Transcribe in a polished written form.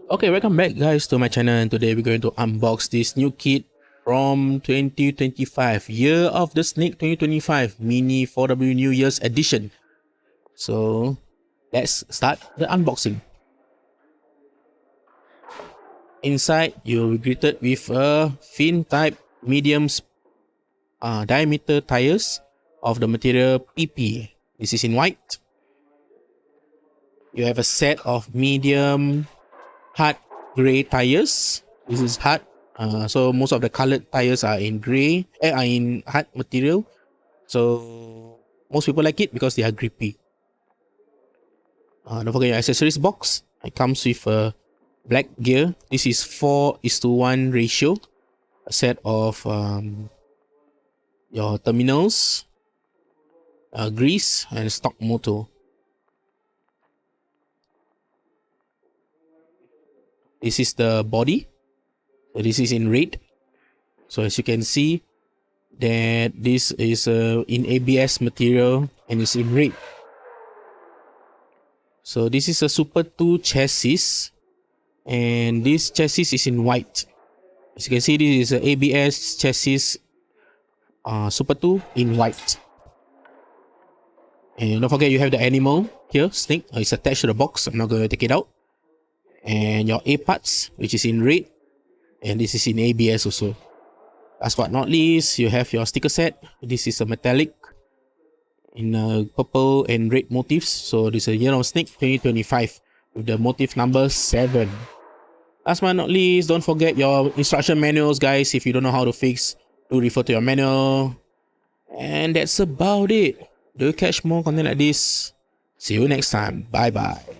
Okay, welcome back guys to my channel, and today we're going to unbox this new kit from 2025, Year of the Snake 2025 Mini 4W New Year's Edition. So let's start the unboxing. Inside, you'll be greeted with a fin type medium diameter tires of the material PP. This is in white. You have a set of medium hard gray tires. This is hard. So most of the colored tires are in gray, are in hard material. So most people like it because they are grippy. Don't forget your accessories box. It comes with a black gear. This is 4:1 ratio. A set of your terminals, grease, and stock motor. This is the body. So this is in red. So as you can see, that this is in ABS material and it's in red. So this is a Super 2 chassis, and this chassis is in white. As you can see, this is a ABS chassis, Super 2 in white. And don't forget you have the animal here, snake. It's attached to the box. I'm not going to take it out. And your A parts, which is in red, and this is in ABS also. Last but not least, you have your sticker set. This is a metallic in purple and red motifs. So this is a Year of Snake 2025 with the motif number 7. Last but not least, don't forget your instruction manuals, guys. If you don't know how to fix, do refer to your manual. And that's about it. Do you catch more content like this? See you next time. Bye bye.